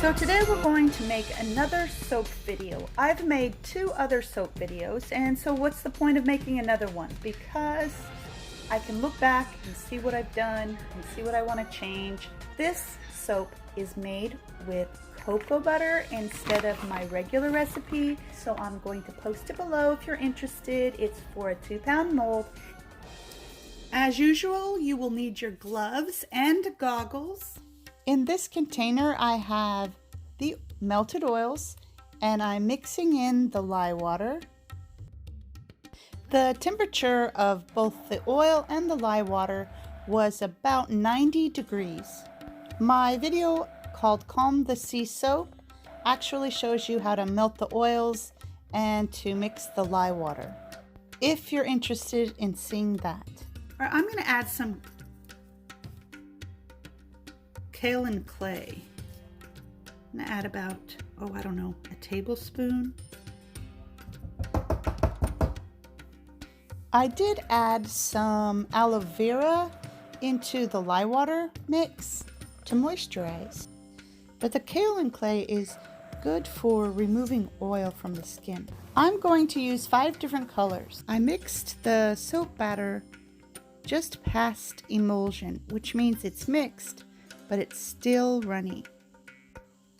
So today we're going to make another soap video. I've made 2 other soap videos, and so what's the point of making another one? Because I can look back and see what I've done and see what I want to change. This soap is made with cocoa butter instead of my regular recipe, so I'm going to post it below if you're interested. It's for a 2-pound mold. As usual, you will need your gloves and goggles. In this container, I have the melted oils, and I'm mixing in the lye water. The temperature of both the oil and the lye water was about 90 degrees. My video called Calm the Sea Soap actually shows you how to melt the oils and to mix the lye water, if you're interested in seeing that. All right, I'm going to add some kaolin clay. I'm going to add about, I don't know, a tablespoon. I did add some aloe vera into the lye water mix to moisturize, but the kaolin clay is good for removing oil from the skin. I'm going to use 5 different colors. I mixed the soap batter just past emulsion, which means it's mixed, but it's still runny,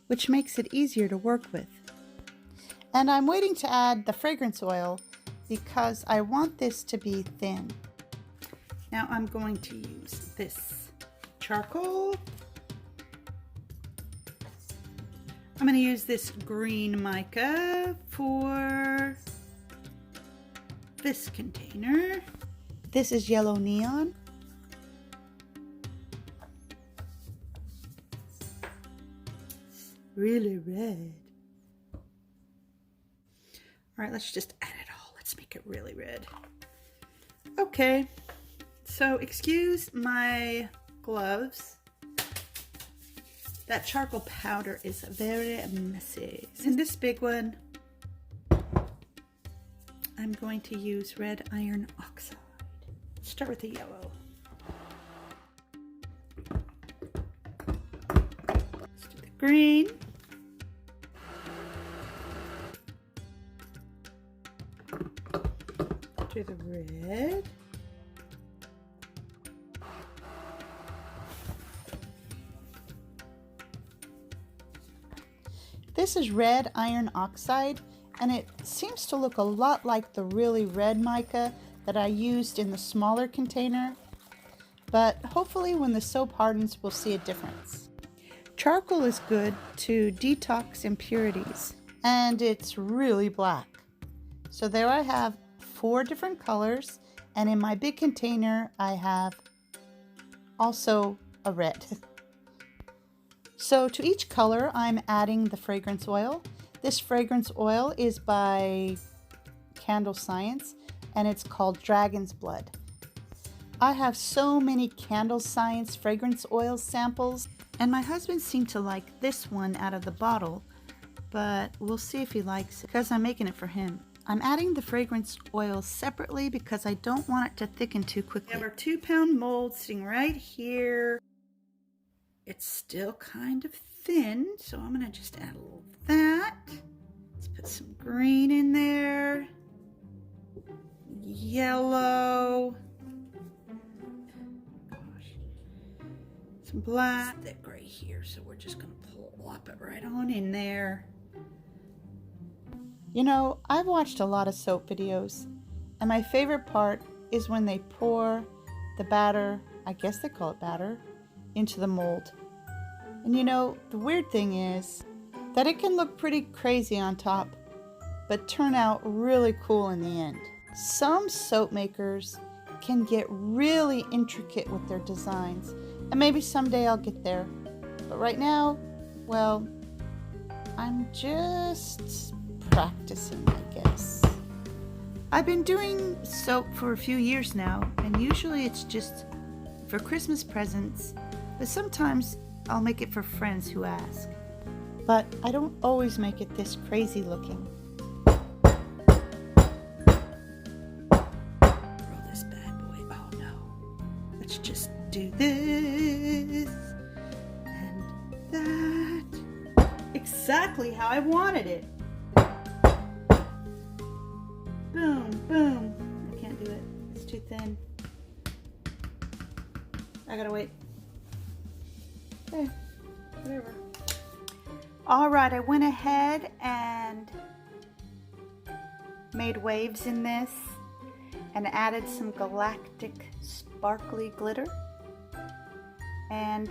which makes it easier to work with. And I'm waiting to add the fragrance oil because I want this to be thin. Now I'm going to use this charcoal. I'm going to use this green mica for this container. This is yellow neon. Really red. All right, let's just add it all. Let's make it really red. Okay, so excuse my gloves. That charcoal powder is very messy. In this big one, I'm going to use red iron oxide. Start with the yellow. Let's do the green. Do the red. This is red iron oxide, and it seems to look a lot like the really red mica that I used in the smaller container, but hopefully when the soap hardens we'll see a difference. Charcoal is good to detox impurities, and it's really black. So there I have 4 different colors, and in my big container I have also a red. So to each color I'm adding the fragrance oil. This fragrance oil is by Candle Science, and it's called Dragon's Blood. I have so many Candle Science fragrance oil samples, and my husband seemed to like this one out of the bottle, but we'll see if he likes it because I'm making it for him. I'm adding the fragrance oil separately because I don't want it to thicken too quickly. We have our 2-pound mold sitting right here. It's still kind of thin, so I'm gonna just add a little of that. Let's put some green in there. Yellow. Gosh. Some black. That gray here, so we're just gonna plop it right on in there. You know, I've watched a lot of soap videos, and my favorite part is when they pour the batter, I guess they call it batter, into the mold. And you know, the weird thing is that it can look pretty crazy on top, but turn out really cool in the end. Some soap makers can get really intricate with their designs, and maybe someday I'll get there. But right now, well, I'm just practicing, I guess. I've been doing soap for a few years now, and usually it's just for Christmas presents, but sometimes I'll make it for friends who ask. But I don't always make it this crazy looking. Roll this bad boy. Oh no. Let's just do this and that. exactly how I wanted it. Boom, boom. I can't do it. It's too thin. I gotta wait. Okay, whatever. All right, I went ahead and made waves in this and added some galactic sparkly glitter. And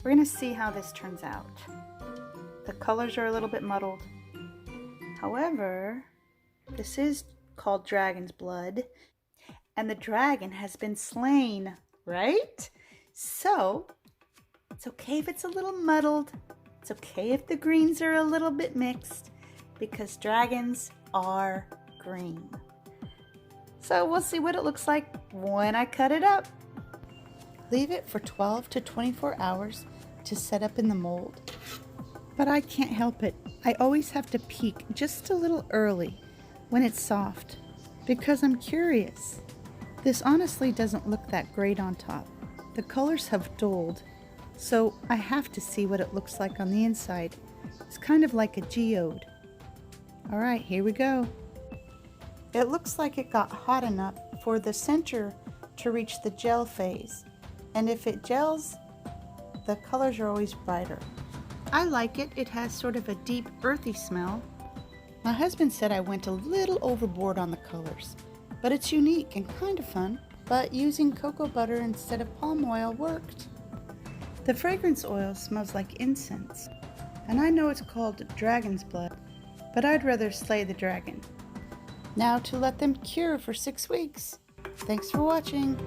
we're gonna see how this turns out. The colors are a little bit muddled. However, this is called dragon's blood, and the dragon has been slain, right? So, it's okay if it's a little muddled. It's okay if the greens are a little bit mixed, because dragons are green. So we'll see what it looks like when I cut it up. Leave it for 12 to 24 hours to set up in the mold. But I can't help it. I always have to peek just a little early when it's soft, because I'm curious. This honestly doesn't look that great on top. The colors have dulled, so I have to see what it looks like on the inside. It's kind of like a geode. All right, here we go. It looks like it got hot enough for the center to reach the gel phase. And if it gels, the colors are always brighter. I like it. It has sort of a deep, earthy smell. My husband said I went a little overboard on the colors, but it's unique and kind of fun. But using cocoa butter instead of palm oil worked. The fragrance oil smells like incense, and I know it's called dragon's blood, but I'd rather slay the dragon. Now to let them cure for 6 weeks. Thanks for watching.